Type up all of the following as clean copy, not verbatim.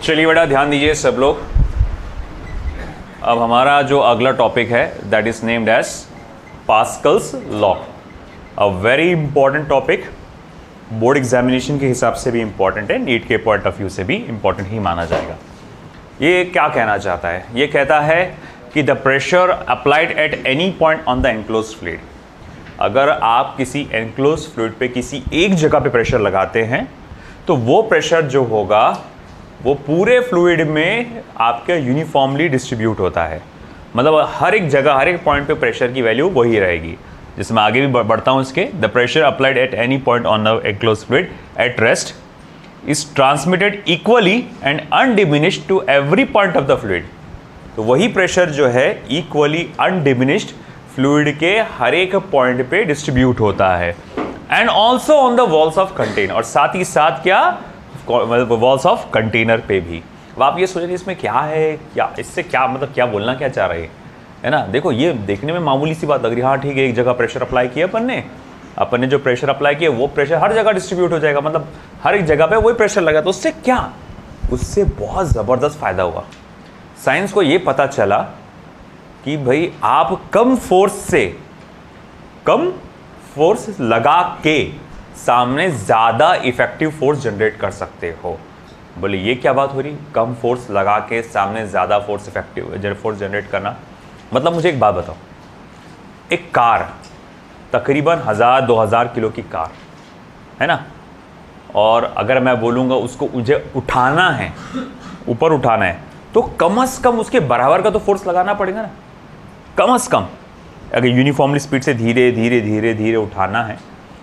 चलिए बेटा ध्यान दीजिए सब लोग। अब हमारा जो अगला टॉपिक है that is named as Pascal's law. A very important topic, board examination के हिसाब से भी इंपॉर्टेंट है, नीट के पॉइंट ऑफ व्यू से भी इंपॉर्टेंट ही माना जाएगा। ये क्या कहना चाहता है? ये कहता है कि the pressure applied at any point on the enclose fluid, अगर आप किसी एनक्लोज फ्लूइड पे किसी एक जगह पे प्रेशर लगाते हैं तो वो प्रेशर जो होगा वो पूरे फ्लूइड में आपके यूनिफॉर्मली डिस्ट्रीब्यूट होता है। मतलब हर एक जगह, हर एक पॉइंट पे प्रेशर की वैल्यू वही रहेगी। जिसमें आगे भी बढ़ता हूँ इसके, the pressure applied at any point on the enclose fluid at rest is transmitted equally and undiminished to every point of the fluid. तो वही प्रेशर जो है इक्वली अनडिमिनिश्ड फ्लूइड के हर एक पॉइंट पे डिस्ट्रीब्यूट होता है। And also on the walls of container, और साथ ही साथ क्या, वॉल्स ऑफ कंटेनर पे भी। अब आप ये सोचेंगे इसमें क्या है, क्या इससे क्या मतलब क्या बोलना क्या चाह रहे हैं, है ना। देखो ये देखने में मामूली सी बात लग रही है, हाँ ठीक है, एक जगह प्रेशर अप्लाई किया अपन ने जो प्रेशर अप्लाई किया वो प्रेशर हर जगह डिस्ट्रीब्यूट हो जाएगा, मतलब हर एक जगह पे वही प्रेशर लगा। तो उससे क्या, उससे बहुत ज़बरदस्त फायदा हुआ। साइंस को ये पता चला कि भाई आप कम फोर्स लगा के सामने ज़्यादा इफेक्टिव फोर्स जनरेट कर सकते हो। बोले ये क्या बात हो रही, कम फोर्स लगा के सामने ज़्यादा फोर्स जनरेट करना। मतलब मुझे एक बात बताओ, एक कार तकरीबन 1000-2000 किलो की कार है ना, और अगर मैं बोलूँगा उसको मुझे उठाना है, ऊपर उठाना है, तो कम से कम उसके बराबर का तो फोर्स लगाना पड़ेगा ना, कम से कम। अगर यूनिफॉर्मली स्पीड से धीरे धीरे धीरे धीरे उठाना है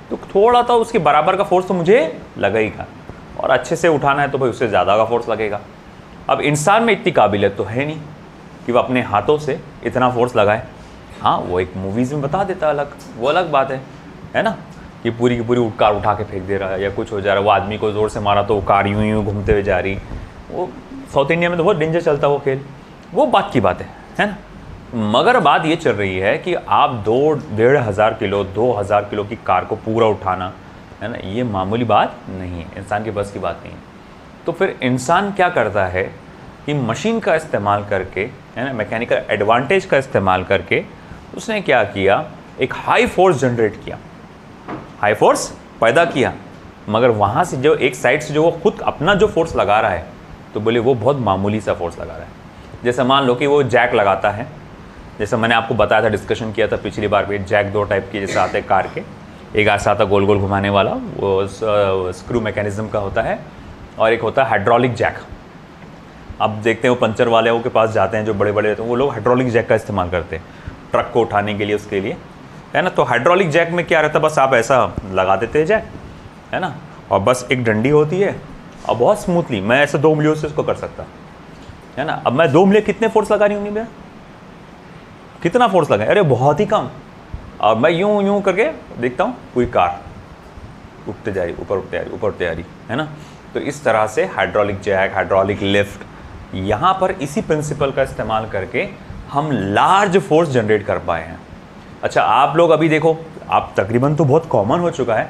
तो थोड़ा तो उसके बराबर का फोर्स तो मुझे लगेगा, और अच्छे से उठाना है तो भाई उससे ज़्यादा का फोर्स लगेगा। अब इंसान में इतनी काबिलियत तो है नहीं कि वो अपने हाथों से इतना फोर्स लगाए। हाँ, वो एक मूवीज़ में बता देता अलग, वो अलग बात है ना, कि पूरी की पूरी कार उठा के फेंक दे रहा है या कुछ हो जा रहा है, वो आदमी को ज़ोर से मारा तो वो कार यूँ यूँ घूमते हुए जा रही। वो साउथ इंडिया में तो बहुत डेंजर चलता है वो खेल, वो बात की बात है ना। मगर बात ये चल रही है कि आप 2-1500 किलो 2000 किलो की कार को पूरा उठाना, है ना, ये मामूली बात नहीं है, इंसान के बस की बात नहीं है। तो फिर इंसान क्या करता है कि मशीन का इस्तेमाल करके, है ना, मैकेनिकल एडवांटेज का इस्तेमाल करके उसने क्या किया, एक हाई फोर्स जनरेट किया, हाई फोर्स पैदा किया। मगर वहाँ से जो एक साइड से जो वो खुद अपना जो फोर्स लगा रहा है, तो बोले वो बहुत मामूली सा फोर्स लगा रहा है। जैसे मान लो कि वो जैक लगाता है, जैसे मैंने आपको बताया था, डिस्कशन किया था पिछली बार भी, जैक दो टाइप के जैसे आते हैं कार के, एक ऐसा आता गोल गोल घुमाने वाला, वो स्क्रू मैकेनिज्म का होता है, और एक होता है हाइड्रोलिक जैक। अब देखते हैं वो पंचर वाले के पास जाते हैं जो बड़े बड़े रहते हैं, वो लोग हाइड्रोलिक जैक का इस्तेमाल करते हैं ट्रक को उठाने के लिए, उसके लिए, है ना। तो हाइड्रोलिक जैक में क्या रहता है, बस आप ऐसा लगा देते हैं जैक, है ना, और बस एक डंडी होती है, और बहुत स्मूथली मैं ऐसे 2 उंगलियों से इसको कर सकता, है ना। अब मैं 2 उंगलियाँ कितने फोर्स लगा रही होंगी भैया, कितना फोर्स लगा, अरे बहुत ही कम। और मैं यूं यूं करके देखता हूँ पूरी कार उठते जा रही, ऊपर उठते जा रही, ऊपर उठते जा रही, है ना। तो इस तरह से हाइड्रोलिक जैक, हाइड्रोलिक लिफ्ट, यहाँ पर इसी प्रिंसिपल का इस्तेमाल करके हम लार्ज फोर्स जनरेट कर पाए हैं। अच्छा, आप लोग अभी देखो, आप तकरीबन तो बहुत कॉमन हो चुका है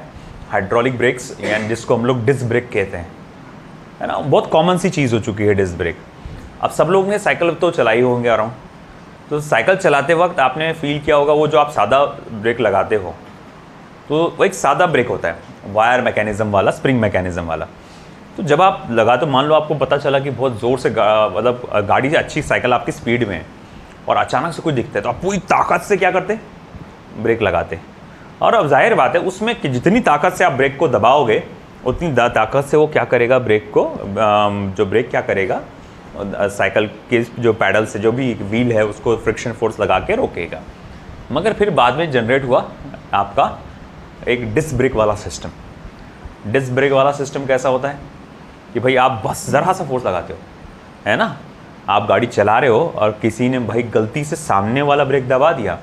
हाइड्रोलिक ब्रेक्स, यानी जिसको हम लोग डिस्क ब्रेक कहते हैं, है ना, बहुत कॉमन सी चीज़ हो चुकी है डिस्क ब्रेक। अब सब लोग ने साइकिल तो चलाई होंगे अराउंड, तो साइकिल चलाते वक्त आपने फील किया होगा, वो जो आप सादा ब्रेक लगाते हो तो वो एक सादा ब्रेक होता है, वायर मैकेनिज़्म वाला, स्प्रिंग मैकेनिज़्म वाला। तो जब आप लगा, तो मान लो आपको पता चला कि बहुत ज़ोर से मतलब गाड़ी से अच्छी साइकिल आपकी स्पीड में है, और अचानक से कुछ दिखता है, तो आप पूरी ताकत से क्या करते, ब्रेक लगाते। और अब जाहिर बात है उसमें कि जितनी ताकत से आप ब्रेक को दबाओगे उतनी ताकत से वो क्या करेगा, ब्रेक को जो ब्रेक क्या करेगा, साइकिल के जो पैडल से जो भी व्हील है उसको फ्रिक्शन फोर्स लगा के रोकेगा। मगर फिर बाद में जनरेट हुआ आपका एक डिस्क ब्रेक वाला सिस्टम। डिस्क ब्रेक वाला सिस्टम कैसा होता है कि भाई आप बस ज़रा सा फोर्स लगाते हो, है ना, आप गाड़ी चला रहे हो और किसी ने भाई गलती से सामने वाला ब्रेक दबा दिया,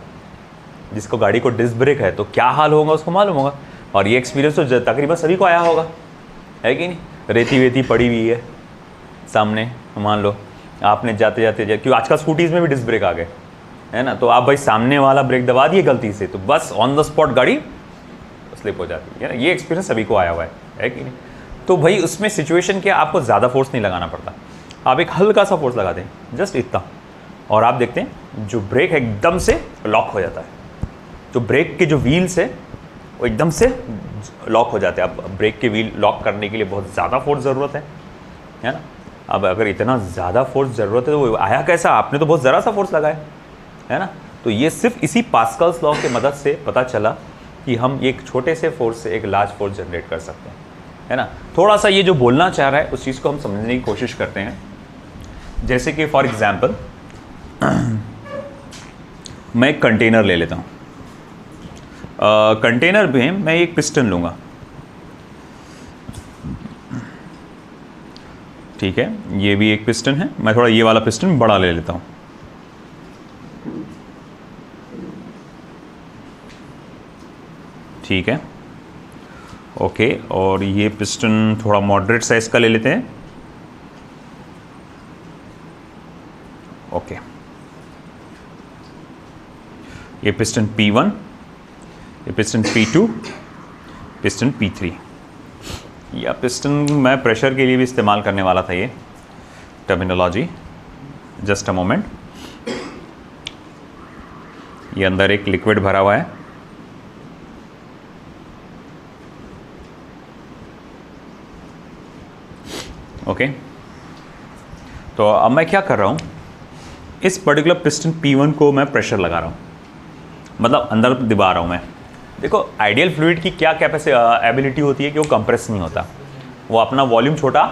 जिसको गाड़ी को डिस्क ब्रेक है, तो क्या हाल होगा उसको मालूम होगा। और ये एक्सपीरियंस तो तकरीबन सभी को आया होगा, है कि नहीं। रेती वेती पड़ी हुई है सामने, मान लो आपने जाते क्योंकि आजकल स्कूटीज़ में भी डिस्क ब्रेक आ गए, है ना, तो आप भाई सामने वाला ब्रेक दबा दिए गलती से, तो बस ऑन द स्पॉट गाड़ी स्लिप हो जाती है ना। ये एक्सपीरियंस सभी को आया हुआ है कि नहीं। तो भाई उसमें सिचुएशन क्या, आपको ज़्यादा फोर्स नहीं लगाना पड़ता, आप एक हल्का सा फोर्स लगाते हैं, जस्ट इतना, और आप देखते हैं जो ब्रेक एकदम से लॉक हो जाता है। जो ब्रेक के जो व्हील्स है वो एकदम से लॉक हो जाते हैं। अब ब्रेक के व्हील लॉक करने के लिए बहुत ज़्यादा फोर्स ज़रूरत है ना। अब अगर इतना ज़्यादा फोर्स ज़रूरत है तो वो आया कैसा? आपने तो बहुत ज़रा सा फोर्स लगाया है ना। तो ये सिर्फ इसी पास्कल्स लॉ की मदद से पता चला कि हम एक छोटे से फोर्स से एक लार्ज फोर्स जनरेट कर सकते हैं, है ना। थोड़ा सा ये जो बोलना चाह रहा है उस चीज़ को हम समझने की कोशिश करते हैं। जैसे कि फॉर एग्जांपल मैं एक कंटेनर ले लेता हूँ। कंटेनर में मैं एक पिस्टन लूँगा, ठीक है, ये भी एक पिस्टन है। मैं थोड़ा ये वाला पिस्टन बड़ा ले लेता हूँ, ठीक है, ओके। और ये पिस्टन थोड़ा मॉडरेट साइज का ले लेते हैं, ओके। ये पिस्टन P1, ये पिस्टन P2, पिस्टन P3। या पिस्टन मैं प्रेशर के लिए भी इस्तेमाल करने वाला था, ये टर्मिनोलॉजी, जस्ट अ मोमेंट। ये अंदर एक लिक्विड भरा हुआ है, ओके। तो अब मैं क्या कर रहा हूँ, इस पर्टिकुलर पिस्टन P1 को मैं प्रेशर लगा रहा हूँ, मतलब अंदर दबा रहा हूँ मैं। देखो आइडियल फ्लूइड की क्या एबिलिटी होती है कि वो कंप्रेस नहीं होता, वो अपना वॉल्यूम छोटा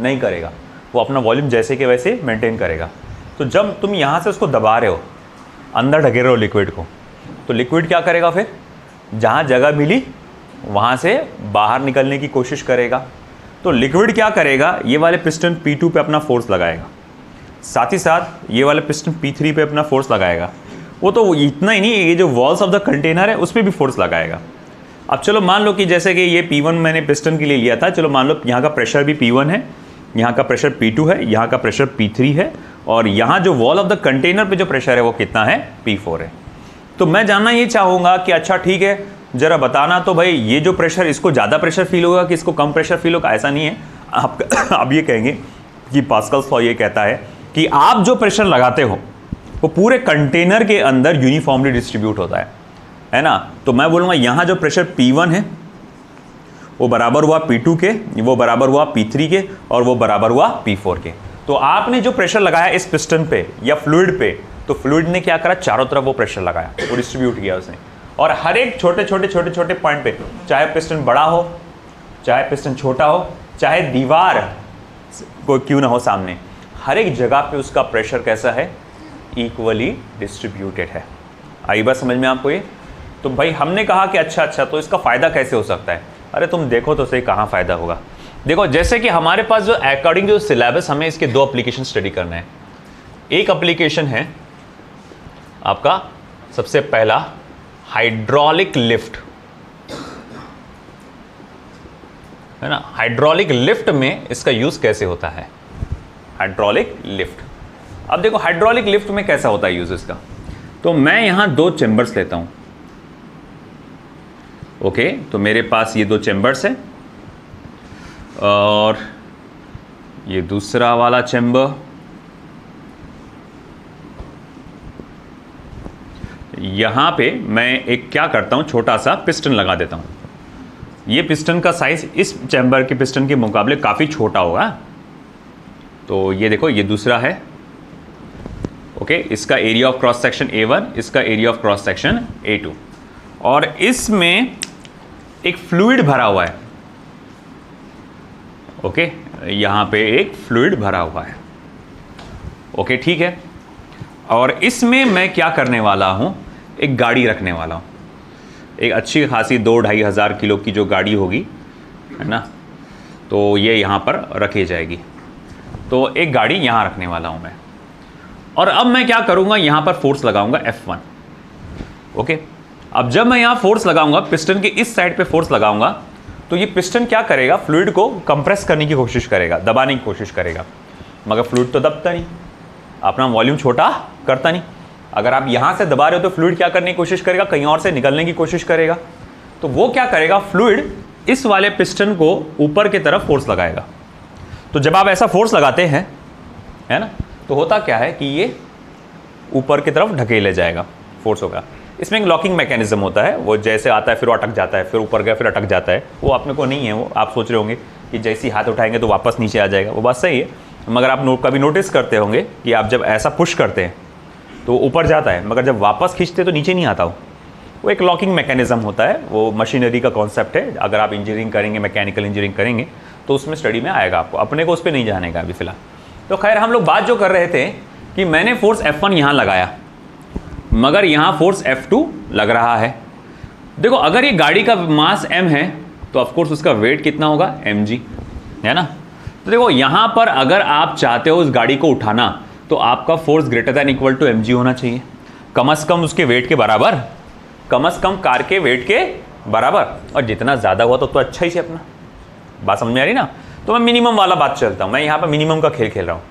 नहीं करेगा, वो अपना वॉल्यूम जैसे के वैसे मेंटेन करेगा। तो जब तुम यहाँ से उसको दबा रहे हो, अंदर ढके रहे हो लिक्विड को, तो लिक्विड क्या करेगा, फिर जहाँ जगह मिली वहाँ से बाहर निकलने की कोशिश करेगा। तो लिक्विड क्या करेगा, ये वाले पिस्टन P2 पे अपना फोर्स लगाएगा, साथ ही साथ ये वाले पिस्टन P3 पे अपना फोर्स लगाएगा। वो तो इतना ही नहीं, ये जो वॉल्स ऑफ द कंटेनर है उस पर भी फोर्स लगाएगा। अब चलो मान लो कि जैसे कि ये P1 मैंने पिस्टन के लिए लिया था, चलो मान लो यहाँ का प्रेशर भी P1 है, यहाँ का प्रेशर P2 है, यहाँ का प्रेशर P3 है, और यहाँ जो वॉल ऑफ द कंटेनर पे जो प्रेशर है वो कितना है, P4 है। तो मैं जानना ये चाहूँगा कि अच्छा ठीक है, ज़रा बताना तो भाई ये जो प्रेशर, इसको ज़्यादा प्रेशर फील होगा कि इसको कम प्रेशर फील होगा? ऐसा नहीं है। आप ये कहेंगे कि पास्कल्स लॉ ये कहता है कि आप जो प्रेशर लगाते हो वो पूरे कंटेनर के अंदर यूनिफॉर्मली डिस्ट्रीब्यूट होता है ना। तो मैं बोलूँगा यहाँ जो प्रेशर P1 है वो बराबर हुआ P2 के, वो बराबर हुआ P3 के, और वो बराबर हुआ P4 के। तो आपने जो प्रेशर लगाया इस पिस्टन पे या फ्लूइड पे, तो फ्लूइड ने क्या करा, चारों तरफ वो प्रेशर लगाया, वो डिस्ट्रीब्यूट किया उसने। और हर एक छोटे छोटे पॉइंट पे, चाहे पिस्टन बड़ा हो, चाहे पिस्टन छोटा हो, चाहे दीवार कोई क्यों ना हो सामने, हर एक जगह पे उसका प्रेशर कैसा है, इक्वली डिस्ट्रीब्यूटेड है। आई बात समझ में आपको ये? तो भाई हमने कहा कि अच्छा तो इसका फ़ायदा कैसे हो सकता है? अरे तुम देखो तो सही कहाँ फ़ायदा होगा। देखो जैसे कि हमारे पास जो अकॉर्डिंग टू सिलेबस हमें इसके दो एप्लीकेशन स्टडी करना है। एक एप्लीकेशन है आपका सबसे पहला हाइड्रोलिक लिफ्ट, है ना। हाइड्रोलिक लिफ्ट में इसका यूज़ कैसे होता है, हाइड्रोलिक लिफ्ट। अब देखो हाइड्रोलिक लिफ्ट में कैसा होता है यूज़ इसका। तो मैं यहाँ दो चेंबर्स लेता हूँ, ओके। तो मेरे पास ये दो चेंबर्स हैं और ये दूसरा वाला चेंबर, यहाँ पे मैं एक क्या करता हूँ, छोटा सा पिस्टन लगा देता हूँ। ये पिस्टन का साइज इस चैम्बर के पिस्टन के मुकाबले काफ़ी छोटा होगा। तो ये देखो ये दूसरा है, ओके। इसका area of cross section A1, इसका area of cross section A2, और इसमें एक फ्लूइड भरा हुआ है, ओके। यहाँ पे एक फ्लूइड भरा हुआ है, ओके, ठीक है। और इसमें मैं क्या करने वाला हूँ, एक गाड़ी रखने वाला हूँ, एक अच्छी खासी 2-2.5 हज़ार किलो की जो गाड़ी होगी, है ना। तो ये यहाँ पर रखी जाएगी। तो एक गाड़ी यहाँ रखने वाला हूँ मैं, और अब मैं क्या करूँगा, यहाँ पर फोर्स लगाऊंगा F1, ओके। अब जब मैं यहाँ फोर्स लगाऊंगा, पिस्टन के इस साइड पे फोर्स लगाऊंगा, तो ये पिस्टन क्या करेगा, फ्लूइड को कंप्रेस करने की कोशिश करेगा, दबाने की कोशिश करेगा, मगर फ्लूइड तो दबता नहीं, अपना वॉल्यूम छोटा करता नहीं। अगर आप यहाँ से दबा रहे हो तो फ्लूइड क्या करने की कोशिश करेगा, कहीं और से निकलने की कोशिश करेगा। तो वो क्या करेगा, फ्लूइड इस वाले पिस्टन को ऊपर की तरफ फोर्स लगाएगा। तो जब आप ऐसा फोर्स लगाते हैं है ना। तो होता क्या है कि ये ऊपर की तरफ ढकेले जाएगा, फोर्स होगा। इसमें एक लॉकिंग मैकेनिज्म होता है, वो जैसे आता है फिर वो अटक जाता है, फिर ऊपर गया फिर अटक जाता है। वो अपने को नहीं है, वो आप सोच रहे होंगे कि जैसे ही हाथ उठाएंगे तो वापस नीचे आ जाएगा, वो बात सही है। मगर आप कभी नोटिस करते होंगे कि आप जब ऐसा पुश करते हैं तो ऊपर जाता है, मगर जब वापस खींचते तो नीचे नहीं आता वो एक लॉकिंग मैकेनिज्म होता है। वो मशीनरी का कॉन्सेप्ट है, अगर आप इंजीनियरिंग करेंगे, मैकेनिकल इंजीनियरिंग करेंगे तो उसमें स्टडी में आएगा आपको, अपने को उस पर नहीं जाने का अभी फिलहाल। तो खैर हम लोग बात जो कर रहे थे कि मैंने फोर्स F1 यहाँ लगाया, मगर यहाँ फोर्स F2 लग रहा है। देखो अगर ये गाड़ी का मास m है तो ऑफकोर्स उसका वेट कितना होगा, mg, है ना। तो देखो यहाँ पर अगर आप चाहते हो उस गाड़ी को उठाना तो आपका force greater than equal to mg होना चाहिए, कम से कम उसके वेट के बराबर, कम से कम कार के वेट के बराबर। और जितना ज़्यादा हुआ तो अच्छा ही से अपना बात समझ में आ रही ना। तो मैं मिनिमम वाला बात चलता हूँ, मैं यहाँ पर मिनिमम का खेल खेल रहा हूँ।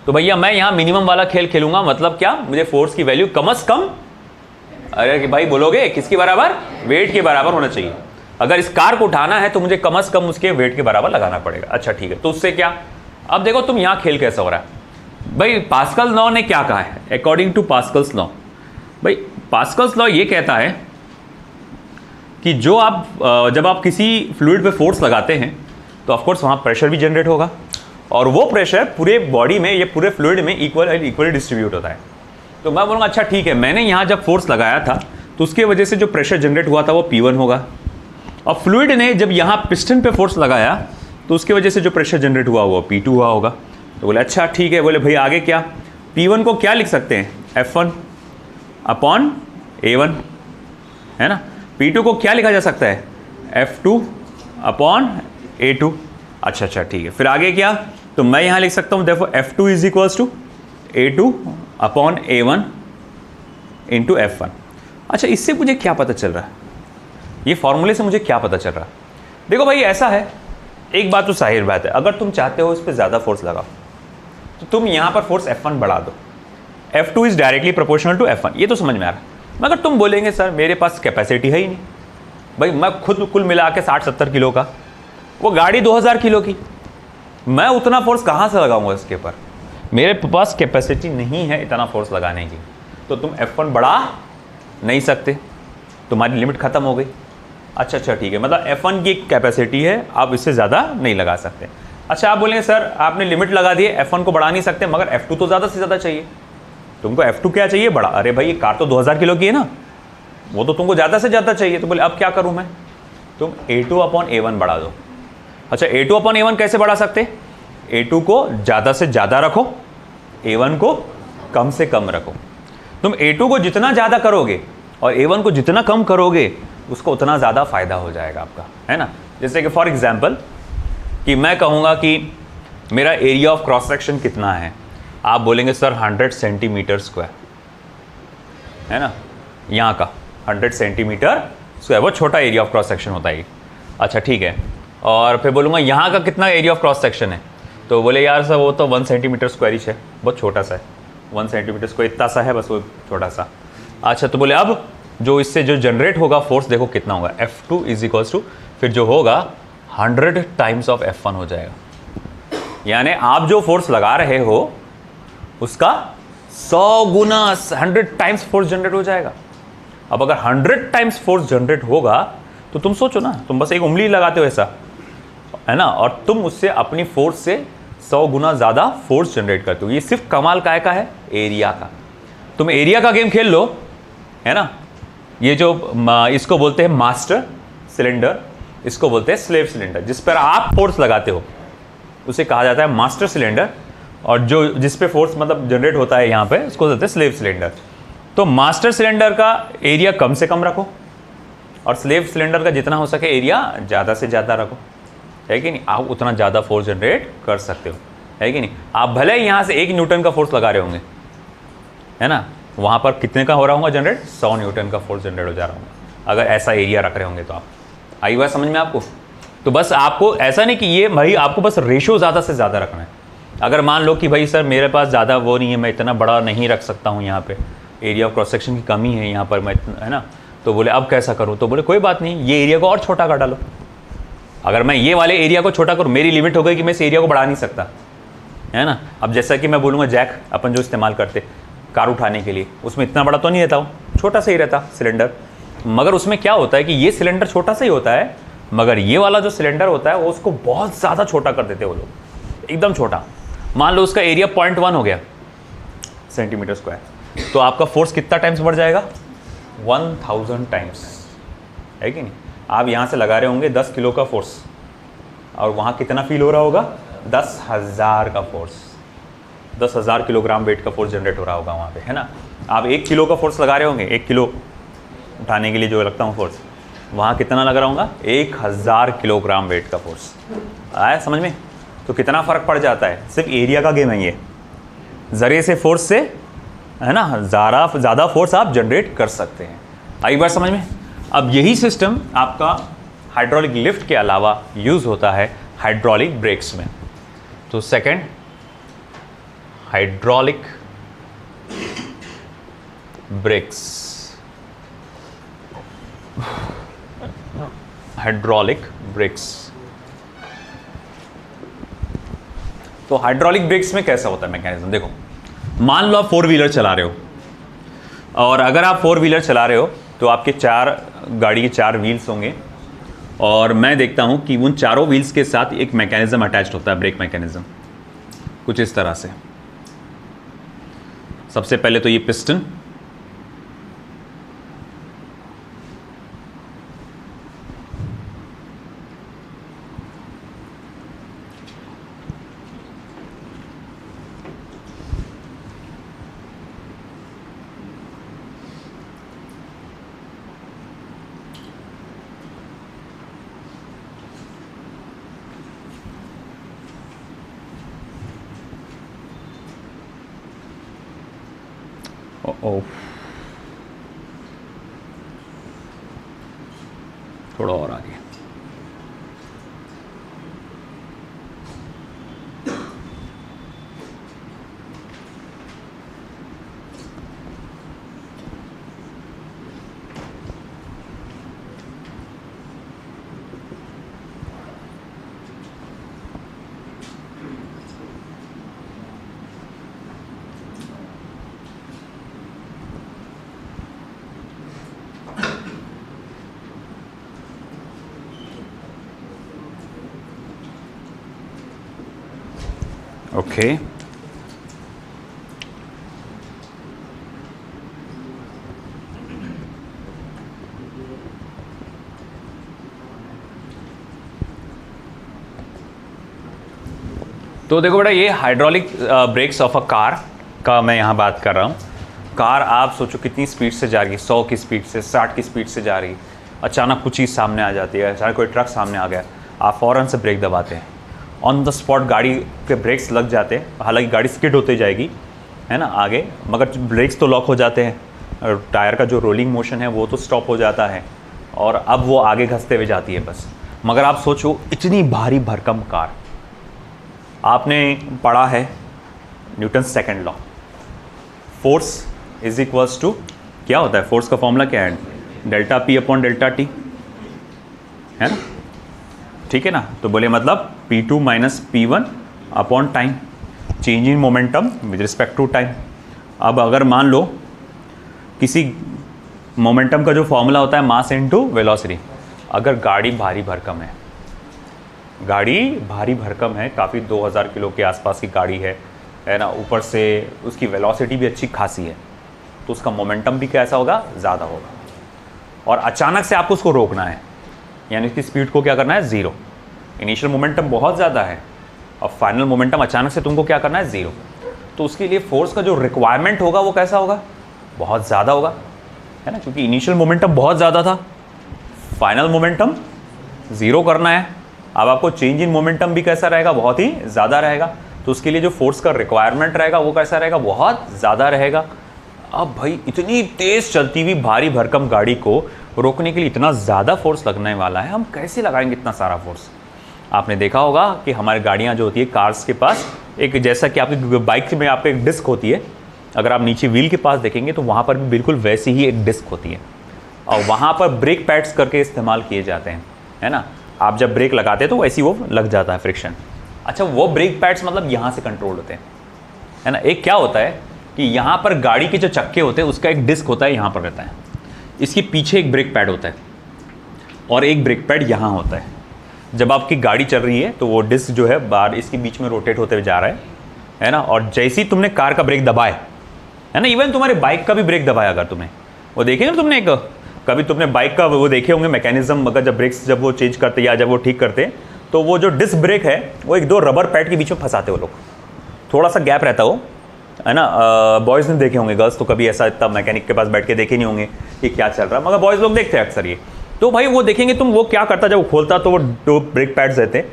तो भैया मैं यहाँ मिनिमम वाला खेल खेलूंगा, मतलब क्या, मुझे फोर्स की वैल्यू कम से कम, अरे भाई बोलोगे किसके बराबर, वेट के बराबर होना चाहिए। अगर इस कार को उठाना है तो मुझे कम से कम उसके वेट के बराबर लगाना पड़ेगा। अच्छा ठीक है, तो उससे क्या, अब देखो तुम यहाँ खेल कैसा हो रहा है भाई। पास्कल लॉ ने क्या कहा है, अकॉर्डिंग टू पास्कल्स लॉ, भाई पास्कल्स लॉ ये कहता है कि जो आप जब आप किसी फ्लूइड पे फोर्स लगाते हैं तो ऑफकोर्स वहाँ प्रेशर भी जनरेट होगा, और वो प्रेशर पूरे बॉडी में, ये पूरे फ्लूइड में इक्वली डिस्ट्रीब्यूट होता है। तो मैं बोलूँगा अच्छा ठीक है, मैंने यहाँ जब फोर्स लगाया था तो उसकी वजह से जो प्रेशर जनरेट हुआ था वो P1 होगा, और फ्लूइड ने जब यहाँ पिस्टन पे फोर्स लगाया तो उसकी वजह से जो प्रेशर जनरेट हुआ वो P2 हुआ होगा। तो बोले अच्छा ठीक है, बोले भाई आगे क्या, P1 को क्या लिख सकते हैं, F1 अपॉन A1, है ना। P2 को क्या लिखा जा सकता है, F2 अपॉन A2। अच्छा ठीक है, फिर आगे क्या, तो मैं यहाँ लिख सकता हूँ देखो F2 is equals to A2 upon A1 into F1। अच्छा इससे मुझे क्या पता चल रहा है, ये फॉर्मूले से मुझे क्या पता चल रहा है। देखो भाई ऐसा है, एक बात तो जाहिर बात है, अगर तुम चाहते हो इस पर ज़्यादा फोर्स लगाओ तो तुम यहाँ पर फोर्स F1 बढ़ा दो, F2 is directly proportional to F1, ये तो समझ में आ रहा है। मगर तुम बोलेंगे सर मेरे पास कैपेसिटी है ही नहीं, भाई मैं खुद कुल मिला के 60-70 किलो का, वो गाड़ी 2000 किलो की, मैं उतना फोर्स कहाँ से लगाऊंगा इसके ऊपर, मेरे पास कैपेसिटी नहीं है इतना फोर्स लगाने की। तो तुम F1 बढ़ा नहीं सकते, तुम्हारी लिमिट ख़त्म हो गई। अच्छा ठीक है, मतलब F1 की कैपेसिटी है, आप इससे ज़्यादा नहीं लगा सकते। अच्छा आप बोलेंगे सर आपने लिमिट लगा दी है, F1 को बढ़ा नहीं सकते, मगर F2 तो ज़्यादा से ज़्यादा चाहिए। तुमको F2 क्या चाहिए, बड़ा, अरे भाई ये कार तो 2000 किलो की है ना, वो तो तुमको ज़्यादा से ज़्यादा चाहिए। तो बोले अब क्या करूँ मैं, तुम A2 अपॉन A1 बढ़ा दो। अच्छा A2 अपॉन A1 कैसे बढ़ा सकते, A2 को ज़्यादा से ज़्यादा रखो, A1 को कम से कम रखो। तुम A2 को जितना ज़्यादा करोगे और A1 को जितना कम करोगे उसको उतना ज़्यादा फायदा हो जाएगा आपका, है ना। जैसे कि फॉर एग्जांपल कि मैं कहूँगा कि मेरा एरिया ऑफ क्रॉस सेक्शन कितना है, आप बोलेंगे सर 100 सेंटीमीटर स्क्वायर, है ना, यहाँ का 100 सेंटीमीटर स्क्वायर, वो छोटा एरिया ऑफ क्रॉस सेक्शन होता है। अच्छा ठीक है, और फिर बोलूँगा यहाँ का कितना एरिया ऑफ क्रॉस सेक्शन है, तो बोले यार सर वो तो 1 सेंटीमीटर स्क्वायर ही है, बहुत छोटा सा है, 1 सेंटीमीटर स्क्वायर इतना सा है बस, वो छोटा सा। अच्छा तो बोले अब जो इससे जो जनरेट होगा फोर्स देखो कितना होगा, F2 इज इक्वल्स टू, फिर जो होगा 100 टाइम्स ऑफ F1 हो जाएगा। यानी आप जो फोर्स लगा रहे हो उसका 100 गुना 100 टाइम्स फोर्स जनरेट हो जाएगा। अब अगर 100 टाइम्स फोर्स जनरेट होगा तो तुम सोचो ना, तुम बस एक उंगली लगाते हो ऐसा, है ना, और तुम उससे अपनी फोर्स से 100 गुना ज़्यादा फोर्स जनरेट करते हो। ये सिर्फ कमाल काय का है, एरिया का। तुम एरिया का गेम खेल लो, है ना। ये जो इसको बोलते हैं मास्टर सिलेंडर, इसको बोलते हैं स्लेव सिलेंडर। जिस पर आप फोर्स लगाते हो उसे कहा जाता है मास्टर सिलेंडर, और जो जिस पे फोर्स मतलब जनरेट होता है यहाँ पे उसको बोलते हैं स्लेव सिलेंडर। तो मास्टर सिलेंडर का एरिया कम से कम रखो और स्लेव सिलेंडर का जितना हो सके एरिया ज़्यादा से ज़्यादा रखो, है कि नहीं। आप उतना ज़्यादा फोर्स जनरेट कर सकते हो, है कि नहीं। आप भले ही यहाँ से 1 न्यूटन का फोर्स लगा रहे होंगे, है ना, वहाँ पर कितने का हो रहा होगा जनरेट, 100 न्यूटन का फोर्स जनरेट हो जा रहा होगा, अगर ऐसा एरिया रख रहे होंगे तो। आप आई बात समझ में आपको। तो बस आपको ऐसा नहीं कि ये भाई आपको बस रेशो ज़्यादा से ज़्यादा रखना है। अगर मान लो कि भाई सर मेरे पास ज़्यादा वो नहीं है, मैं इतना बड़ा नहीं रख सकता हूँ, यहाँ पे एरिया ऑफ क्रॉस सेक्शन की कमी है यहाँ पर, मैं, है ना, तो बोले अब कैसा करूँ, तो बोले कोई बात नहीं, ये एरिया को और छोटा कर डालो। अगर मैं ये वाले एरिया को छोटा करूँ, मेरी लिमिट हो गई कि मैं इस एरिया को बढ़ा नहीं सकता, है ना। अब जैसा कि मैं बोलूँगा जैक अपन जो इस्तेमाल करते कार उठाने के लिए, उसमें इतना बड़ा तो नहीं रहता, छोटा सा ही रहता सिलेंडर, मगर उसमें क्या होता है कि ये सिलेंडर छोटा सा ही होता है, मगर ये वाला जो सिलेंडर होता है वो उसको बहुत ज़्यादा छोटा कर देते हैं वो लोग, एकदम छोटा। मान लो उसका एरिया 0.1 हो गया सेंटीमीटर स्क्वायर, तो आपका फोर्स कितना टाइम्स बढ़ जाएगा, 1000 टाइम्स, है कि नहीं। आप यहाँ से लगा रहे होंगे 10 किलो का फोर्स, और वहाँ कितना फील हो रहा होगा, 10,000 का फोर्स, 10,000 किलोग्राम वेट का फोर्स जनरेट हो रहा होगा वहाँ पे, है ना। आप 1 किलो का फोर्स लगा रहे होंगे, 1 किलो उठाने के लिए जो लगता हूँ फोर्स, वहाँ कितना लग रहा होगा, 1000 किलोग्राम वेट का फोर्स। आया समझ में। तो कितना फ़र्क पड़ जाता है, सिर्फ एरिया का गेम है ये, ज़रिए से फोर्स से, है ना, ज़्यादा फोर्स आप जनरेट कर सकते हैं। आई बार समझ में। अब यही सिस्टम आपका हाइड्रोलिक लिफ्ट के अलावा यूज़ होता है हाइड्रोलिक ब्रेक्स में। तो second, hydraulic breaks, hydraulic breaks. तो हाइड्रोलिक ब्रेक्स में कैसा होता है मैकेनिज्म, देखो मान लो आप 4 व्हीलर चला रहे हो, और अगर आप 4 व्हीलर चला रहे हो तो आपके गाड़ी के 4 व्हील्स होंगे, और मैं देखता हूं कि उन चारों व्हील्स के साथ एक मैकेनिज्म अटैच्ड होता है, ब्रेक मैकेनिज्म, कुछ इस तरह से। सबसे पहले तो ये पिस्टन, थोड़ा और आगे, ओके। तो देखो बेटा, ये hydraulic breaks of a car का मैं यहाँ बात कर रहा हूँ। कार आप सोचो कितनी स्पीड से जा रही है, 100 की स्पीड से, 60 की स्पीड से जा रही है, अचानक कुछ चीज़ सामने आ जाती है, अचानक कोई ट्रक सामने आ गया, आप फ़ौरन से ब्रेक दबाते हैं, ऑन द स्पॉट गाड़ी के ब्रेक्स लग जाते हैं, हालांकि गाड़ी स्किड होते जाएगी, है ना, आगे, मगर ब्रेक्स तो लॉक हो जाते हैं, और टायर का जो रोलिंग मोशन है वो तो स्टॉप हो जाता है, और अब वो आगे घसते हुए जाती है बस। मगर आप सोचो इतनी भारी भरकम कार, आपने पढ़ा है Newton second law, force is equals to, क्या होता है फोर्स का फॉर्मूला क्या है, delta P upon delta T, है ना, ठीक है ना। तो बोले मतलब P2 minus P1 upon time, change in momentum with respect to time. अब अगर मान लो किसी मोमेंटम का जो फॉर्मूला होता है मास इनटू वेलोसिटी, अगर गाड़ी भारी भरकम है, गाड़ी भारी भरकम है, काफ़ी 2000 किलो के आसपास की गाड़ी है ना, ऊपर से उसकी वेलोसिटी भी अच्छी खासी है, तो उसका मोमेंटम भी कैसा होगा, ज़्यादा होगा, और अचानक से आपको उसको रोकना है, यानी उसकी स्पीड को क्या करना है, 0। इनिशियल मोमेंटम बहुत ज़्यादा है और फाइनल मोमेंटम अचानक से तुमको क्या करना है, 0। तो उसके लिए फोर्स का जो रिक्वायरमेंट होगा वो कैसा होगा, बहुत ज़्यादा होगा, है ना, क्योंकि इनिशियल मोमेंटम बहुत ज़्यादा था, फाइनल मोमेंटम 0 करना है। अब आपको चेंज इन मोमेंटम भी कैसा रहेगा, बहुत ही ज़्यादा रहेगा, तो उसके लिए जो फोर्स का रिक्वायरमेंट रहेगा वो कैसा रहेगा, बहुत ज़्यादा रहेगा। अब भाई इतनी तेज़ चलती हुई भारी भरकम गाड़ी को रोकने के लिए इतना ज़्यादा फोर्स लगने वाला है, हम कैसे लगाएंगे इतना सारा फोर्स। आपने देखा होगा कि हमारी गाड़ियाँ जो होती है, कार्स के पास एक, जैसा कि आपकी बाइक में आपको एक डिस्क होती है, अगर आप नीचे व्हील के पास देखेंगे तो वहाँ पर भी बिल्कुल वैसी ही एक डिस्क होती है, और वहाँ पर ब्रेक पैड्स करके इस्तेमाल किए जाते हैं, है ना। आप जब ब्रेक लगाते हैं तो वैसी वो लग जाता है फ्रिक्शन। अच्छा, वो ब्रेक पैड्स मतलब यहाँ से कंट्रोल होते हैं, है ना। एक क्या होता है कि यहाँ पर गाड़ी के जो चक्के होते हैं उसका एक डिस्क होता है, यहाँ पर रहता है, इसके पीछे एक ब्रेक पैड होता है और एक ब्रेक पैड यहाँ होता है। जब आपकी गाड़ी चल रही है तो वो डिस्क जो है बाहर इसके बीच में रोटेट होते हुए जा रहा है ना। और जैसे ही तुमने कार का ब्रेक दबाए, है ना, इवन तुम्हारे बाइक का भी ब्रेक दबाया अगर तुमने, वो देखे ना तुमने, कभी तुमने बाइक का वो देखे होंगे मैकेनिज्म, अगर जब ब्रेक्स जब वो चेंज करते या जब वो ठीक करते तो वो जो डिस्क ब्रेक है वो एक दो रबर पैड के बीच में फंसाते हो लोग, थोड़ा सा गैप रहता हो, है ना। बॉयज़ ने देखे होंगे, गर्ल्स तो कभी ऐसा इतना मैकेनिक के पास बैठ के देखे नहीं होंगे कि क्या चल रहा है, मगर बॉयज़ लोग देखते हैं अक्सर ये। तो भाई वो देखेंगे तुम, वो क्या करता, जब वो खोलता तो वो दो ब्रेक पैड्स रहते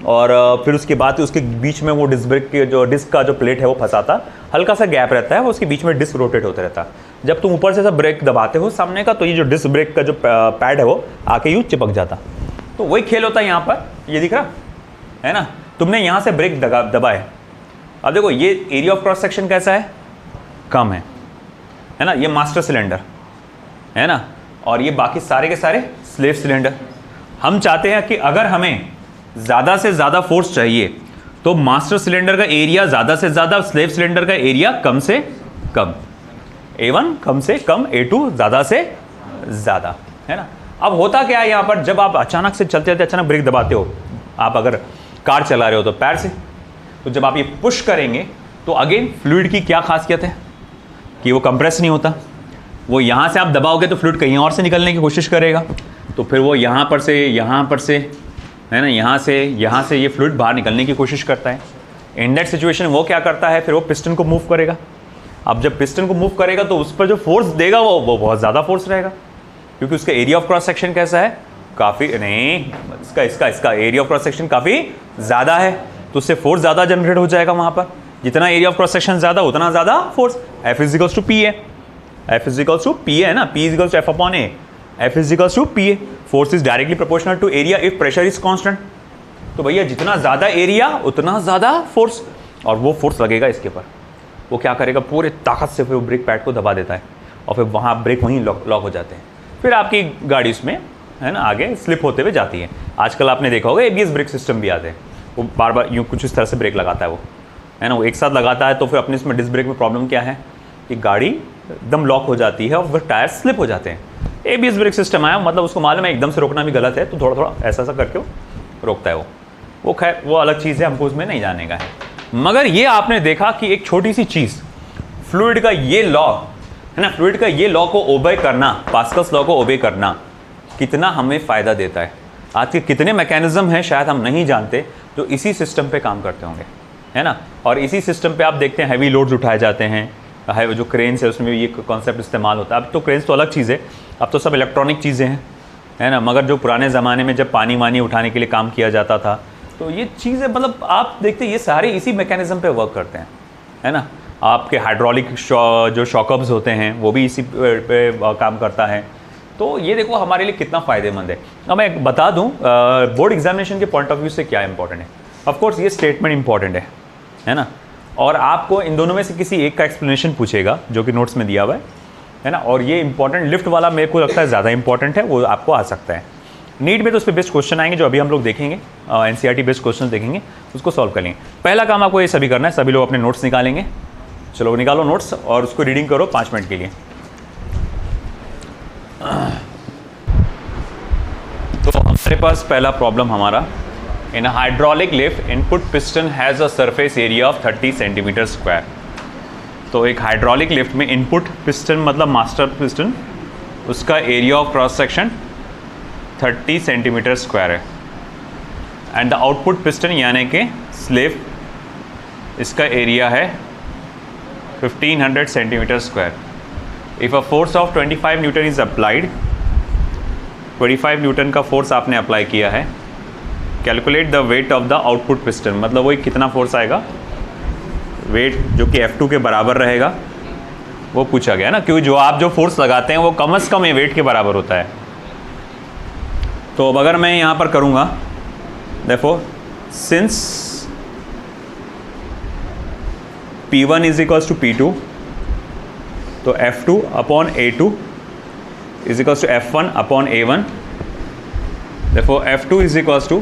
और फिर उसके बाद उसके बीच में वो डिस्क ब्रेक के जो डिस्क का जो प्लेट है वो फंसाता, हल्का सा गैप रहता है, वो उसके बीच में डिस्क रोटेट होता रहता। जब तुम ऊपर से सब ब्रेक दबाते हो सामने का, तो ये जो डिस्क ब्रेक का जो पैड है वो आके यूँ चिपक जाता। तो वही खेल होता है यहाँ पर, ये दिख रहा है ना। तुमने यहाँ से ब्रेक दबाए, अब देखो ये एरिया ऑफ क्रॉस सेक्शन कैसा है, कम है ना। ये मास्टर सिलेंडर है ना, और ये बाकी सारे के सारे स्लेव सिलेंडर। हम चाहते हैं कि अगर हमें ज़्यादा से ज़्यादा फोर्स चाहिए तो मास्टर सिलेंडर का एरिया ज़्यादा से ज़्यादा, स्लेव सिलेंडर का एरिया कम से कम, A1 कम से कम, A2 ज़्यादा से ज़्यादा, है ना। अब होता क्या है यहाँ पर, जब आप अचानक से चलते चलते अचानक ब्रेक दबाते हो, आप अगर कार चला रहे हो तो पैर से, तो जब आप ये पुश करेंगे तो अगेन फ्लूइड की क्या खासियत है कि वो कंप्रेस नहीं होता। वो यहाँ से आप दबाओगे तो फ्लूइड कहीं और से निकलने की कोशिश करेगा, तो फिर वो यहाँ पर से, है ना, यहाँ से ये फ्लूइड बाहर निकलने की कोशिश करता है। इन दैट सिचुएशन वो क्या करता है, फिर वो पिस्टन को मूव करेगा। अब जब पिस्टन को मूव करेगा तो उस पर जो फोर्स देगा वो बहुत ज़्यादा फोर्स रहेगा, क्योंकि उसका एरिया ऑफ क्रॉस सेक्शन कैसा है, काफ़ी नहीं, इसका एरिया ऑफ क्रॉस सेक्शन काफ़ी ज़्यादा है, तो उससे फोर्स ज़्यादा जनरेट हो जाएगा वहाँ पर। जितना एरिया ऑफ क्रॉस सेक्शन ज़्यादा उतना ज़्यादा force. F equals to P है, F इजिकल्स टू P है ना, P equals to F upon A, F equals to P है। Force is directly proportional to area if pressure is constant. तो भैया जितना ज़्यादा एरिया उतना ज़्यादा फोर्स, और वो फोर्स लगेगा इसके ऊपर। वो क्या करेगा, पूरे ताकत से फिर वो ब्रेक पैड को दबा देता है और फिर वहाँ ब्रेक वहीं लॉक हो जाते हैं। फिर आपकी गाड़ी उसमें, है ना, आगे स्लिप होते हुए जाती है। आजकल आपने देखा होगा ABS ब्रेक सिस्टम भी आते हैं, वो बार बार यूँ कुछ इस तरह से ब्रेक लगाता है वो, है ना, वो एक साथ लगाता है। तो फिर अपने इसमें डिस्क ब्रेक में प्रॉब्लम क्या है कि गाड़ी एकदम लॉक हो जाती है और फिर टायर स्लिप हो जाते हैं। ABS ब्रेक सिस्टम आया, मतलब उसको मालूम है एकदम से रोकना भी गलत है, तो थोड़ा थोड़ा ऐसा करके वो रोकता है। वो खैर वो अलग चीज़ है, हमको उसमें नहीं जाने का है। मगर ये आपने देखा कि एक छोटी सी चीज़, फ्लूइड का ये लॉ है ना, फ्लूइड का ये लॉ को ओबे करना, पास्कल्स लॉ को ओबे करना कितना हमें फ़ायदा देता है। आज के कितने मैकेनिज्म हैं शायद हम नहीं जानते जो इसी सिस्टम पे काम करते होंगे, है ना। और इसी सिस्टम पे आप देखते हैं हैवी लोड्स उठाए जाते हैं, जो क्रेन्स है उसमें भी ये कॉन्सेप्ट इस्तेमाल होता है। अब तो क्रेन्स तो अलग चीज़ है, अब तो सब इलेक्ट्रॉनिक चीज़ें हैं, है ना। मगर जो पुराने ज़माने में जब पानी वानी उठाने के लिए काम किया जाता था, तो ये चीज़ें मतलब आप देखते ये सारे इसी मैकेनिज्म पे वर्क करते हैं, है ना। आपके हाइड्रोलिक जो शॉकअप्स होते हैं वो भी इसी पे काम करता है। तो ये देखो हमारे लिए कितना फ़ायदेमंद है। अब मैं बता दूं बोर्ड एग्जामिनेशन के पॉइंट ऑफ व्यू से क्या इंपॉर्टेंट है। ऑफ कोर्स ये स्टेटमेंट इंपॉर्टेंट है ना, और आपको इन दोनों में से किसी एक का एक्सप्लेनेशन पूछेगा जो कि नोट्स में दिया हुआ है ना। और ये इंपॉर्टेंट लिफ्ट वाला मेरे को लगता है ज़्यादा इंपॉर्टेंट है, वो आपको आ सकता है। नीट में तो उस पर बेस्ट क्वेश्चन आएंगे जो अभी हम लोग देखेंगे, NCERT बेस्ट क्वेश्चन देखेंगे, उसको सॉल्व करेंगे। पहला काम आपको ये सभी करना है, सभी लोग अपने नोट्स निकालेंगे। चलो निकालो नोट्स और उसको रीडिंग करो 5 मिनट के लिए। तो हमारे पास पहला प्रॉब्लम हमारा, in a hydraulic lift input piston has a surface area of 30 centimetre square. तो एक हाइड्रोलिक लिफ्ट में इनपुट पिस्टन मतलब मास्टर पिस्टन, उसका area of cross section 30 centimetre square है। एंड द आउटपुट पिस्टन यानी कि स्लेव, इसका एरिया है 1500 centimetre square. If a force of 25 newton is applied, 25 newton का फोर्स आपने अप्लाई किया है, calculate the weight of the output piston, मतलब वही कितना फोर्स आएगा, वेट जो कि F2 के बराबर रहेगा वो पूछा गया ना, क्योंकि जो आप जो फोर्स लगाते हैं वो कम से कम वेट के बराबर होता है। तो अब अगर मैं यहाँ पर करूँगा, देखो since P1 is equals to P2, तो F2 upon A2 is equals to F1 upon A1। देखो F2 is equals to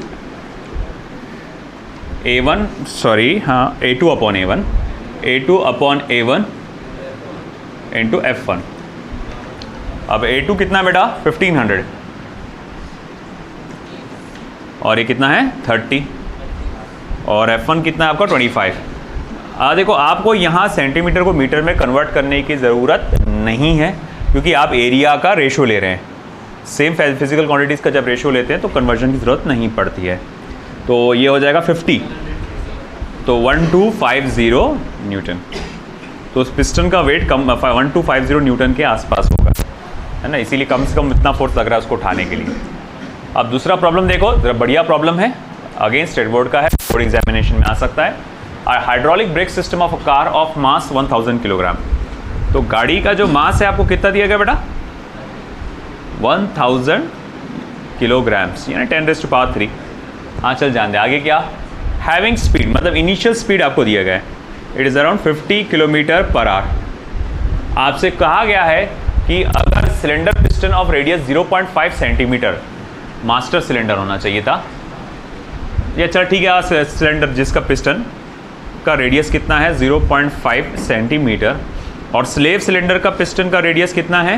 A1 sorry हाँ A2 upon A1 A2 upon A1 into F1। अब A2 कितना बेटा 1500 और ये कितना है 30 और F1 कितना है आपका 25। देखो आपको यहाँ सेंटीमीटर को मीटर में कन्वर्ट करने की ज़रूरत नहीं है क्योंकि आप एरिया का रेशो ले रहे हैं। सेम फिजिकल क्वांटिटीज़ का जब रेशो लेते हैं तो कन्वर्जन की ज़रूरत नहीं पड़ती है। तो ये हो जाएगा 50, तो 1250 न्यूटन। तो उस पिस्टन का वेट कम 1250 न्यूटन के आसपास होगा, है ना, इसीलिए कम से कम इतना फोर्स लग रहा है उसको उठाने के लिए। अब दूसरा प्रॉब्लम देखो, जरा बढ़िया प्रॉब्लम है, अगेन स्टेट बोर्ड का है, बोर्ड एग्जामिनेशन में आ सकता है। Hydraulic brake system of a car of mass 1000 kilogram. तो गाड़ी का जो मास है आपको कितना दिया गया बेटा 1000 किलोग्राम्स यानी 10⁻³ हाँ चल जान दे। आगे क्या, हैविंग स्पीड मतलब इनिशियल स्पीड आपको दिया गया है, it is around 50 kilometre per hour. आपसे कहा गया है कि अगर cylinder piston of radius 0.5 centimetre, master cylinder होना चाहिए था, या चल ठीक है सिलेंडर जिसका पिस्टन का रेडियस कितना है 0.5 सेंटीमीटर और स्लेव सिलेंडर का पिस्टन का रेडियस कितना है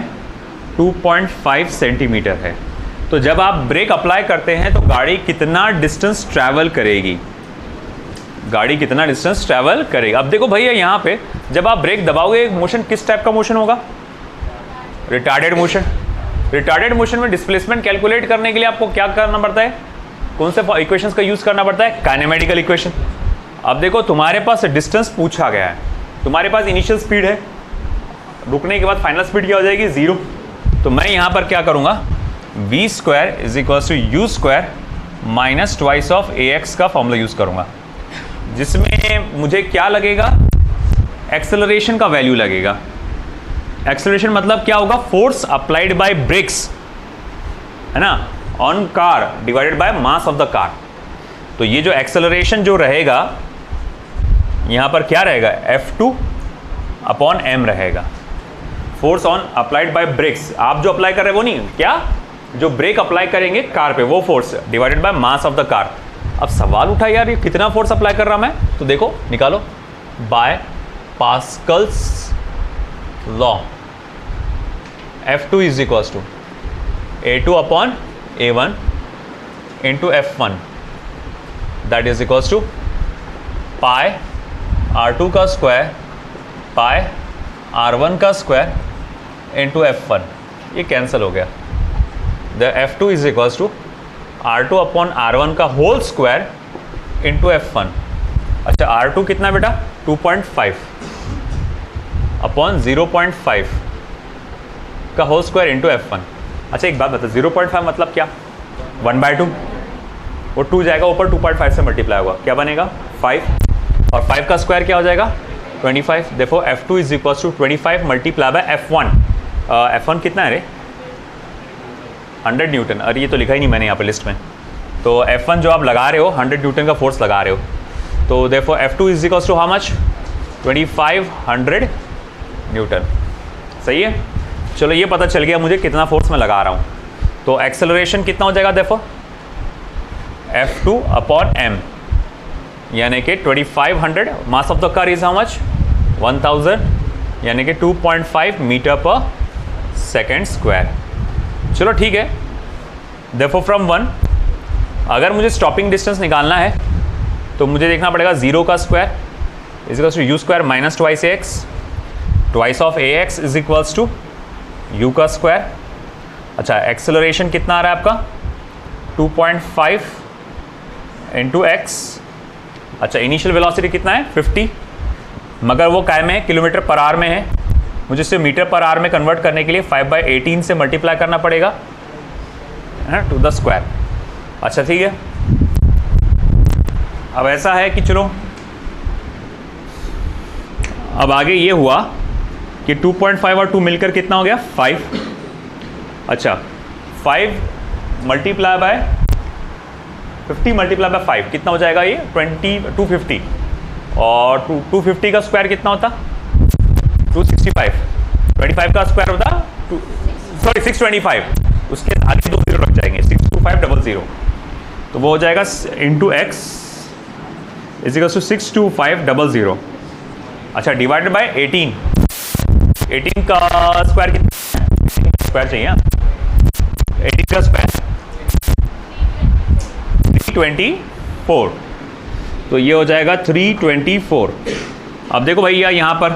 2.5 सेंटीमीटर है, तो जब आप ब्रेक अप्लाई करते हैं तो गाड़ी कितना डिस्टेंस ट्रैवल करेगी, गाड़ी कितना डिस्टेंस ट्रैवल करेगी। अब देखो भैया यहाँ पे जब आप ब्रेक दबाओगे मोशन किस टाइप का मोशन होगा, रिटार्डेड मोशन। रिटार्डेड मोशन में डिस्प्लेसमेंट कैलकुलेट करने के लिए आपको क्या करना पड़ता है, कौन से इक्वेशंस का यूज करना पड़ता है, काइनेमेटिकल इक्वेशन। अब देखो तुम्हारे पास डिस्टेंस पूछा गया है, तुम्हारे पास इनिशियल स्पीड है, रुकने के बाद फाइनल स्पीड क्या हो जाएगी 0। तो मैं यहाँ पर क्या करूँगा v² = u² minus twice of ax का फॉर्मूला यूज करूँगा, जिसमें मुझे क्या लगेगा एक्सेलरेशन का वैल्यू लगेगा। एक्सेलरेशन मतलब क्या होगा, फोर्स अप्लाइड बाय ब्रेक्स, है ना, on car divided by mass of the car. तो ये जो एक्सेलरेशन जो रहेगा यहाँ पर क्या रहेगा F2 अपॉन m रहेगा। Force on applied by brakes, आप जो अप्लाई कर रहे हैं वो नहीं, क्या जो ब्रेक अप्लाई करेंगे कार पे वो force divided by mass of the car. अब सवाल उठा यार ये कितना फोर्स अप्लाई कर रहा मैं, तो देखो निकालो, by Pascal's law F2 = A2 upon A1 into F1 that is equals to pi R2 का स्क्वायर पाई R1 का स्क्वायर इंटू F1। ये कैंसिल हो गया, the F2 = R2 upon R1 का होल स्क्वायर इंटू F1। अच्छा R2 कितना बेटा 2.5 upon 0.5 का होल स्क्वायर इंटू F1। अच्छा एक बात बता, 0.5 मतलब क्या 1/2, वो 2 जाएगा ऊपर 2.5 से मल्टीप्लाई होगा, क्या बनेगा 5 और 5 का स्क्वायर क्या हो जाएगा 25। देखो F2 = 25 multiply by F1। F1 कितना है रे 100 न्यूटन। अरे ये तो लिखा ही नहीं मैंने यहाँ पे लिस्ट में। तो F1 जो आप लगा रहे हो 100 न्यूटन का फोर्स लगा रहे हो, तो देखो F2 = हाउ मच 2500 न्यूटन। सही है, चलो ये पता चल गया मुझे कितना फोर्स मैं लगा रहा हूँ। तो एक्सेलरेशन कितना हो जाएगा देखो F2 अपॉन m यानी कि 2500, mass of the car is how much 1000 यानी कि 2.5 मीटर पर सेकेंड स्क्वायर। चलो ठीक है, देखो फ्रॉम 1 अगर मुझे स्टॉपिंग डिस्टेंस निकालना है तो मुझे देखना पड़ेगा 0 का square is equals to u² minus twice ax, twice of ax is equals to u का स्क्वायर। अच्छा एक्सेलरेशन कितना आ रहा है आपका 2.5 इंटू x। अच्छा इनिशियल वेलोसिटी कितना है 50, मगर वो काय में है किलोमीटर पर आवर में है, मुझे इसे मीटर पर आवर में कन्वर्ट करने के लिए 5/18 से मल्टीप्लाई करना पड़ेगा टू द स्क्वायर। अच्छा ठीक है, अब ऐसा है कि चलो अब आगे ये हुआ कि 2.5 और 2 मिलकर कितना हो गया 5। अच्छा 5 मल्टीप्लाई बाय 50 मल्टीप्लाई बाय 5 कितना हो जाएगा ये 250 और 250 का स्क्वायर कितना होता 265, 25 का स्क्वायर होता 625, उसके आगे 2 जीरो लग जाएंगे 62500, तो वो हो जाएगा इंटू एक्स इजिकल्स टू 62500। अच्छा, डिवाइडेड बाय 18 का स्क्वायर कितना, स्क्वायर चाहिए 18 का स्क्वायर 324, तो ये हो जाएगा 324। अब देखो भैया यहाँ पर,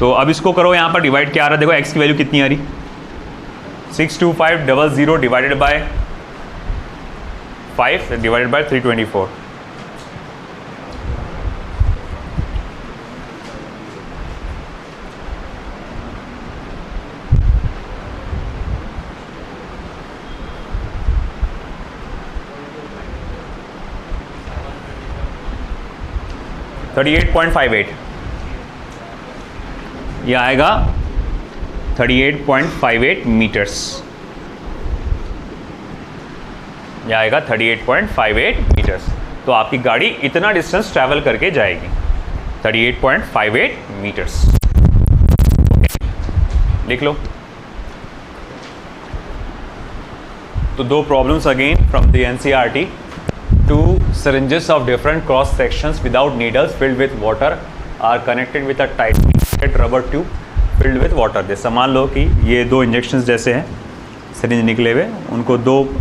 तो अब इसको करो यहाँ पर डिवाइड, क्या आ रहा है देखो, x की वैल्यू कितनी आ रही, 62500 डिवाइडेड बाय 5 डिवाइडेड बाय 324। ये आएगा 38.58 मीटर्स, ये आएगा 38.58 मीटर्स। तो आपकी गाड़ी इतना डिस्टेंस ट्रैवल करके जाएगी, 38.58 मीटर्स। लिख लो। तो दो problems again from the NCERT. 2 syringes of different cross sections without needles filled with water are connected with a tight rubber tube filled with water। जैसे मान लो कि ये दो इंजेक्शंस जैसे हैं, सिरिंज निकले हुए, उनको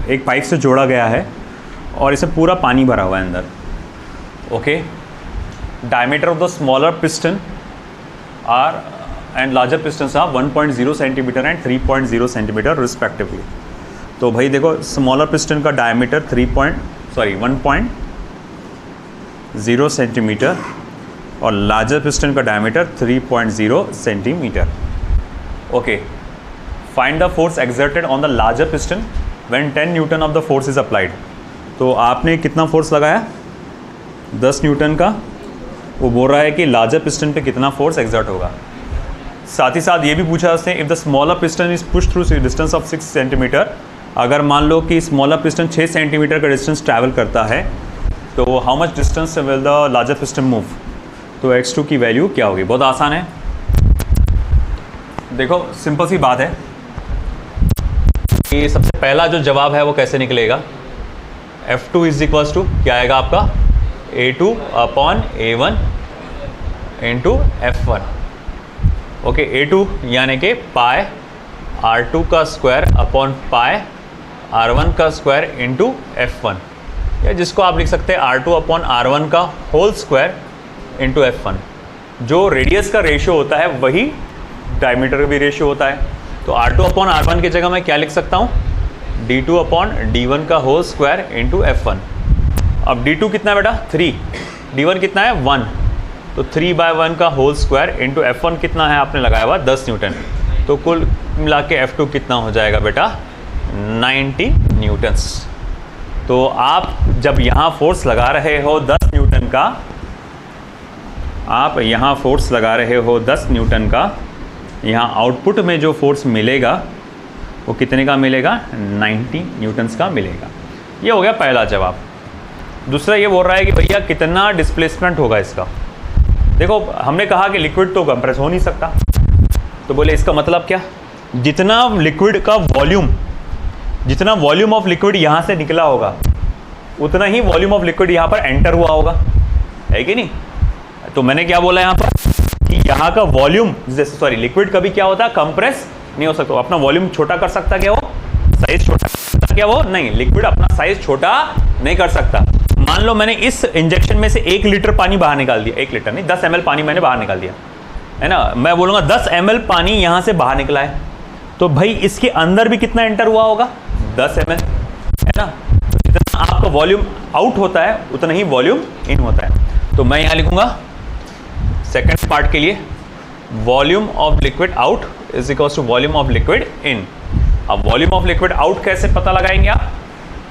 एक पाइप से जोड़ा गया है और इसमें पूरा पानी भरा हुआ है अंदर। Okay, diameter of the smaller piston are and larger pistons are 1.0 centimetre and 3.0 centimetre respectively. तो भाई देखो, स्मॉलर पिस्टन का डायमीटर 1.0 सेंटीमीटर और लार्जर पिस्टन का diameter 3.0 centimetre. Okay, find the force exerted on the larger piston when 10 newton of the force is applied. तो आपने कितना force लगाया, 10 न्यूटन का। वो बोल रहा है कि लार्जर पिस्टन पे कितना फोर्स एक्सर्ट होगा। साथ ही साथ ये भी पूछा उसने, if the smaller piston is push through distance of 6 centimetre. अगर मान लो कि स्मॉलर पिस्टन 6 सेंटीमीटर का डिस्टेंस ट्रैवल करता है, तो how much distance will the larger piston move. तो x2 की वैल्यू क्या होगी। बहुत आसान है, देखो सिंपल सी बात है कि सबसे पहला जो जवाब है वो कैसे निकलेगा। F2 इज इक्वल्स टू क्या आएगा आपका, A2 upon A1 into F1। Okay, A2 यानी कि पाई R2 का स्क्वायर अपॉन पाई R1 का स्क्वायर इंटू F1, या जिसको आप लिख सकते हैं R2 अपॉन R1 का होल स्क्वायर इंटू F1। जो रेडियस का रेशियो होता है वही डायमीटर का भी रेशियो होता है। तो R2 अपॉन R1 की जगह मैं क्या लिख सकता हूँ, D2 अपॉन D1 का होल स्क्वायर इंटू F1। अब D2 कितना है बेटा, 3, D1 कितना है 1, तो 3/1 का होल स्क्वायर इंटू F1 कितना है आपने लगाया हुआ 10 न्यूटन। तो कुल मिला के F2 कितना हो जाएगा बेटा, 90 न्यूटन्स। तो आप जब यहाँ फोर्स लगा रहे हो 10 न्यूटन का, आप यहाँ फोर्स लगा रहे हो 10 न्यूटन का, यहाँ आउटपुट में जो फोर्स मिलेगा वो कितने का मिलेगा, 90 न्यूटन्स का मिलेगा। ये हो गया पहला जवाब। दूसरा ये बोल रहा है कि भैया कितना डिस्प्लेसमेंट होगा इसका। देखो हमने कहा कि लिक्विड तो कंप्रेस हो नहीं सकता, तो बोले इसका मतलब क्या, जितना लिक्विड का वॉल्यूम, जितना वॉल्यूम ऑफ लिक्विड यहाँ से निकला होगा उतना ही वॉल्यूम ऑफ लिक्विड यहाँ पर एंटर हुआ होगा, है कि नहीं। तो मैंने क्या बोला यहाँ पर कि यहाँ का वॉल्यूम, जैसे सॉरी लिक्विड कभी क्या होता है, कंप्रेस नहीं हो सकता, अपना वॉल्यूम छोटा कर सकता क्या, वो साइज छोटा कर सकता क्या, वो नहीं, लिक्विड अपना साइज छोटा नहीं कर सकता। मान लो मैंने इस इंजेक्शन में से 1 लीटर पानी बाहर निकाल दिया, 1 लीटर नहीं 10 ml पानी मैंने बाहर निकाल दिया, है ना। मैं बोलूँगा 10 ml पानी यहाँ से बाहर निकला है, तो भाई इसके अंदर भी कितना एंटर हुआ होगा, 10 ml, है ना। तो जितना आपका वॉल्यूम आउट होता है उतना ही वॉल्यूम इन होता है। तो मैं यहाँ लिखूँगा सेकेंड पार्ट के लिए, volume of liquid out is equals to volume of liquid in. अब वॉल्यूम ऑफ लिक्विड आउट कैसे पता लगाएंगे आप,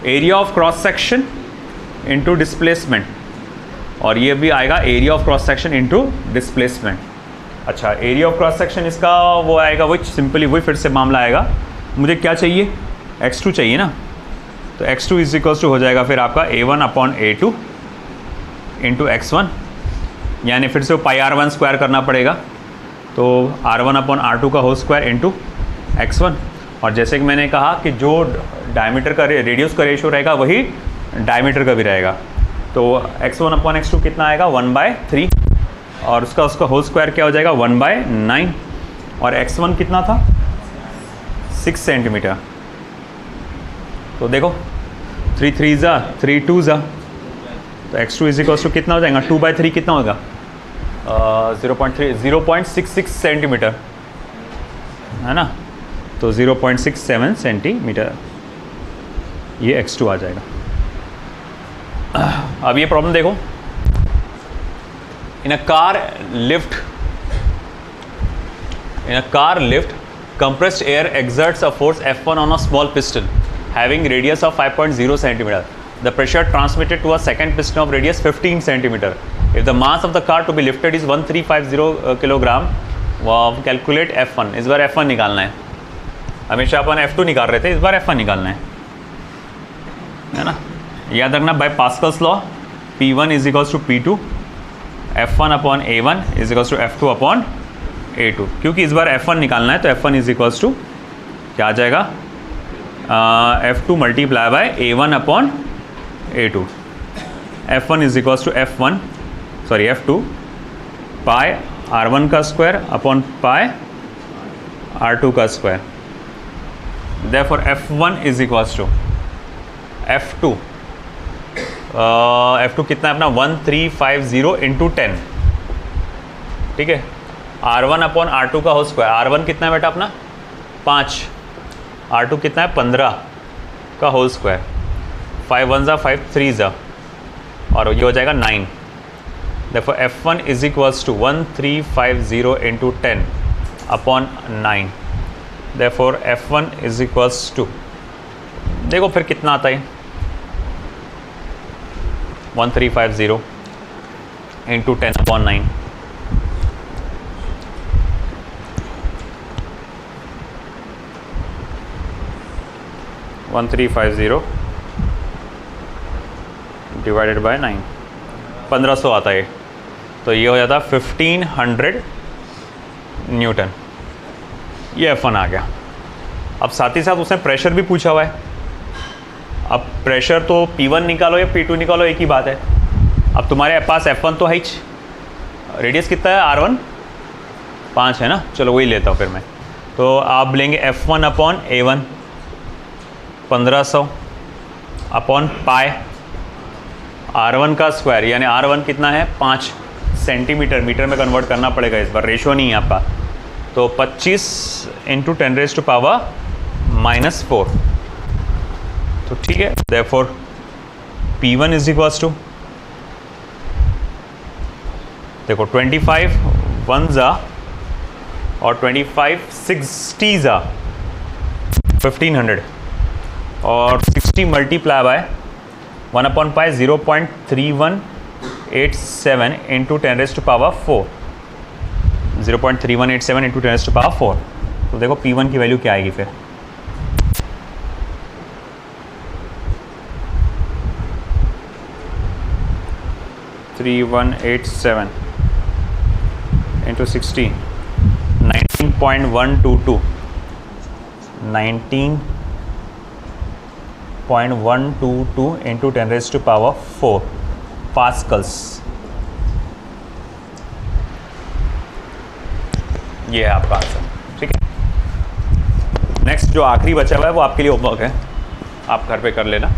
area of cross section into displacement, और ये भी आएगा area of cross section into displacement. अच्छा, एरिया ऑफ क्रॉस सेक्शन इसका वो आएगा, वही सिंपली वही फिर से मामला आएगा। मुझे क्या चाहिए, x2 चाहिए ना, तो x2 इज इक्वल्स टू हो जाएगा फिर आपका A1 upon A2 into x1, यानी फिर से पाई R1 स्क्वायर करना पड़ेगा, तो R1 अपॉन R2 का होल स्क्वायर इंटू x1। और जैसे कि मैंने कहा कि जो डायमीटर का रेडियस का रेशियो रहेगा वही डायमीटर का भी रहेगा, तो x1 अपॉन x2 कितना आएगा 1/3 और उसका होल स्क्वायर क्या हो जाएगा 1/9 और x1 कितना था 6 सेंटीमीटर। तो देखो 3 3 ज़ा 3 2 ज़ा तो x2 इज इक्वल टू कितना हो जाएगा 2/3 कितना होगा 0.66 सेंटीमीटर है ना। तो 0.67 सेंटीमीटर ये x2 आ जाएगा। अब ये प्रॉब्लम देखो, in a car lift compressed air exerts a force F1 on a small piston having radius of 5.0 centimeter. The pressure transmitted to a second piston of radius 15 centimeter. If the mass of the car to be lifted is 1350 kilogram, calculate F1. इस बार F1 निकालना है, हमेशा अपन F2 निकाल रहे थे, इस बार F1 निकालना है ना। याद रखना by Pascal's law P1 is equals to P2, F1 upon A1 is equals to F2 upon A2। क्योंकि इस बार F1 निकालना है तो F1 इज इक्वल्स टू क्या आ जाएगा F2 multiply by A1 upon A2। F1 is equals to F2 pi R1 का square upon pi R2 का square. Therefore F1 is equals to F2 कितना है अपना 1350 इंटू 10, ठीक है। R1 अपॉन R2 का होल स्क्वायर, R1 कितना है बेटा अपना 5, R2 कितना है 15 का होल स्क्वायर, 5 1 ज़ा 5 3 ज़ा और ये हो जाएगा 9। देखो F1 is equals to 1350 into 10 upon 9। Therefore F1 is equals to, देखो फिर कितना आता है 1350 इंटू 10 अपॉन 9। डिवाइडेड बाय 9 1500 आता है। तो ये हो जाता 1500 न्यूटन। ये F1 आ गया। अब साथ ही साथ उसने प्रेशर भी पूछा हुआ है। अब प्रेशर तो P1 निकालो या P2 निकालो एक ही बात है। अब तुम्हारे पास F1 तो है ही, रेडियस कितना है R1 5 है ना, चलो वही लेता हूँ फिर मैं। तो आप लेंगे F1 upon A1 1500 upon pi R1 का स्क्वायर, यानी R1 कितना है 5 सेंटीमीटर, मीटर में कन्वर्ट करना पड़ेगा इस बार, रेशो नहीं है आपका। तो 25 इंटू 10⁻⁻⁴। तो ठीक है, therefore P1 is equals to, देखो 25 1 ज़ा और 25 60 ज़ा 1500 और 60 multiply by 1 upon pi 0.3187 into 10⁻⁴, 0.3187 into 10⁻⁴। तो देखो P1 की वैल्यू क्या आएगी फिर, (3187 इंटू 60) 19.122 इंटू 10⁻⁴ पास्कल्स। ये है आपका आंसर, ठीक है। नेक्स्ट जो आखिरी बचा हुआ है वो आपके लिए होमवर्क है, आप घर पे कर लेना।